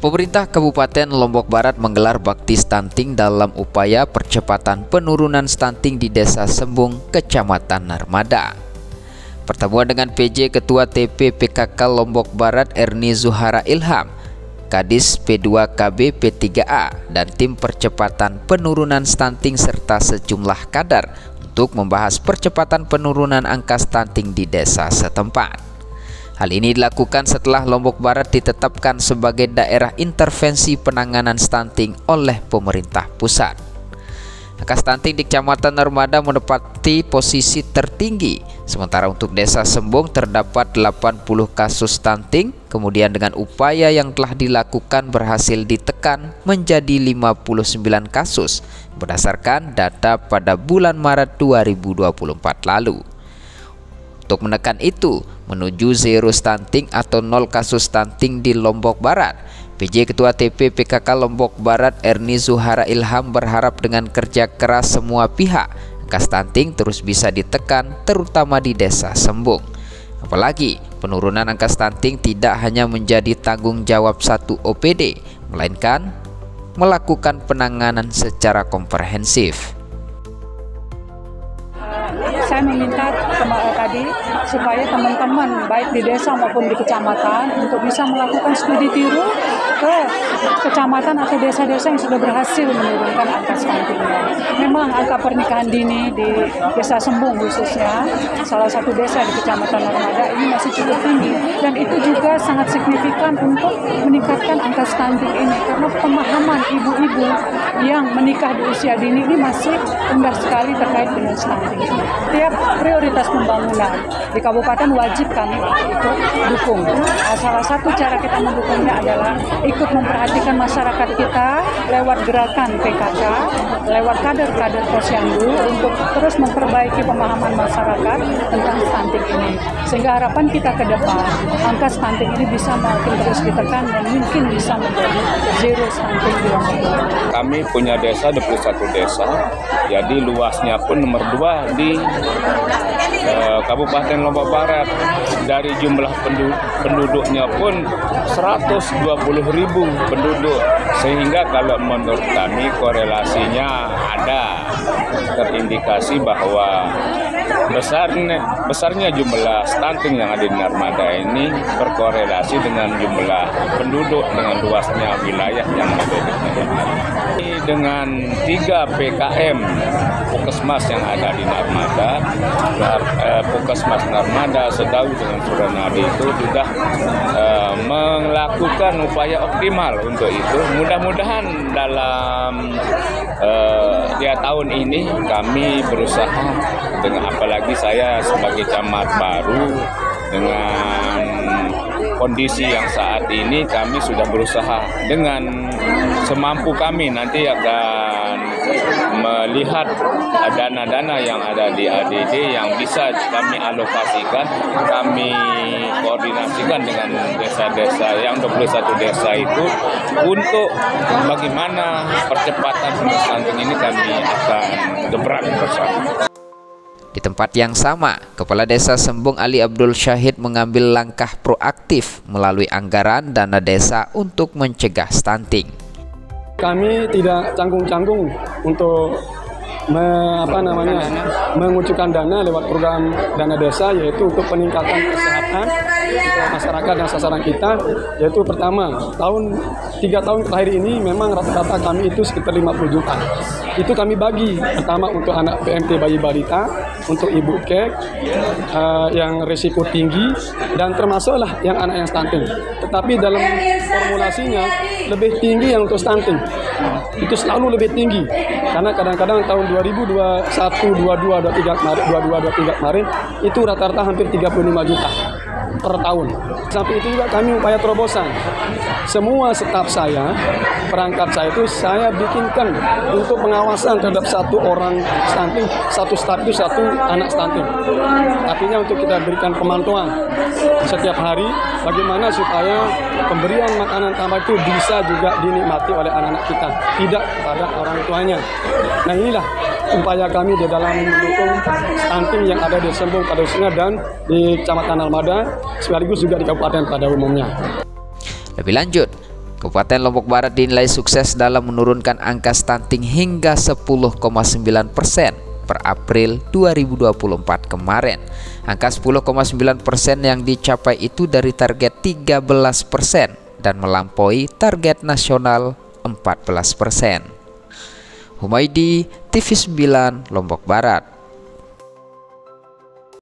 Pemerintah Kabupaten Lombok Barat menggelar bakti stunting dalam upaya percepatan penurunan stunting di Desa Sembung, Kecamatan Narmada. Pertemuan dengan PJ Ketua TP PKK Lombok Barat Erni Zuhara Ilham, Kadis P2KB P3A, dan tim percepatan penurunan stunting serta sejumlah kadar untuk membahas percepatan penurunan angka stunting di desa setempat. Hal ini dilakukan setelah Lombok Barat ditetapkan sebagai daerah intervensi penanganan stunting oleh pemerintah pusat. Angka stunting di Kecamatan Narmada menempati posisi tertinggi, sementara untuk Desa Sembung terdapat 80 kasus stunting, kemudian dengan upaya yang telah dilakukan berhasil ditekan menjadi 59 kasus berdasarkan data pada bulan Maret 2024 lalu. Untuk menekan itu, menuju zero stunting atau 0 kasus stunting di Lombok Barat, PJ Ketua TP PKK Lombok Barat Erni Zuhara Ilham berharap dengan kerja keras semua pihak, angka stunting terus bisa ditekan terutama di Desa Sembung. Apalagi penurunan angka stunting tidak hanya menjadi tanggung jawab satu OPD, melainkan melakukan penanganan secara komprehensif. Saya meminta tadi supaya teman-teman baik di desa maupun di kecamatan untuk bisa melakukan studi tiru ke kecamatan atau desa-desa yang sudah berhasil menurunkan angka stuntingnya. Memang angka pernikahan dini di Desa Sembung khususnya, salah satu desa di Kecamatan Narmada ini masih cukup tinggi, dan itu juga sangat signifikan untuk meningkatkan angka stunting ini karena pemahaman ibu-ibu yang menikah di usia dini ini masih rendah sekali terkait dengan stunting. Setiap prioritas pembangunan di kabupaten wajib kami ikut dukung. Salah satu cara kita mendukungnya adalah ikut memperhatikan masyarakat kita lewat gerakan PKK, lewat kader-kader posyandu untuk terus memperbaiki pemahaman masyarakat tentang stunting ini. Sehingga harapan kita ke depan, angka stunting ini bisa makin terus ditekan dan mungkin bisa menjadi zero stunting di Lombok Barat. Kami punya desa 21 desa, jadi luasnya pun nomor 2 di Kabupaten Lombok Barat. Dari jumlah penduduknya pun 120.000 penduduk, sehingga kalau menurut kami korelasinya ada, terindikasi bahwa besarnya jumlah stunting yang ada di Narmada ini berkorelasi dengan jumlah penduduk, dengan luasnya wilayah yang ada di Narmada. Dengan 3 PKM Puskesmas yang ada di Narmada, Puskesmas Narmada, Sedawi dengan Suranadi itu sudah melakukan upaya optimal untuk itu. Mudah-mudahan dalam tahun ini kami berusaha, dengan apalagi saya sebagai camat baru dengan kondisi yang saat ini, kami sudah berusaha dengan semampu kami nanti akan melihat dana-dana yang ada di ADD yang bisa kami alokasikan, kami koordinasikan dengan desa-desa yang 21 desa itu untuk bagaimana percepatan stunting ini kami akan gebrak bersama. Di tempat yang sama, Kepala Desa Sembung Ali Abdul Syahid mengambil langkah proaktif melalui anggaran dana desa untuk mencegah stunting. Kami tidak canggung-canggung untuk mengucurkan dana lewat program dana desa, yaitu untuk peningkatan kesehatan masyarakat dan sasaran kita. Yaitu pertama, 3 tahun terakhir ini memang rata-rata kami itu sekitar 50 juta. Itu kami bagi pertama untuk anak PMT bayi balita, untuk ibu kek yang risiko tinggi, dan termasuklah yang anak yang stunting. Tetapi dalam formulasinya lebih tinggi yang untuk stunting. Itu selalu lebih tinggi karena kadang-kadang tahun 2021, 22, 23 kemarin itu rata-rata hampir 35 juta per tahun. Sampai itu juga kami upaya terobosan. Semua staf saya, perangkat saya itu saya bikinkan untuk pengawasan terhadap satu orang stunting, satu staf itu satu anak stunting. Artinya untuk kita berikan pemantauan setiap hari bagaimana supaya pemberian makanan tambah itu bisa juga dinikmati oleh anak-anak kita, tidak pada orang tuanya. Nah, inilah upaya kami di dalam mendukung stunting yang ada di Sembung pada khususnya dan di Kecamatan Narmada, sekaligus juga di Kabupaten pada umumnya. Lebih lanjut, Kabupaten Lombok Barat dinilai sukses dalam menurunkan angka stunting hingga 10,9% per April 2024 kemarin. Angka 10,9% yang dicapai itu dari target 13% dan melampaui target nasional 14%. Humaydi, TV9, Lombok Barat.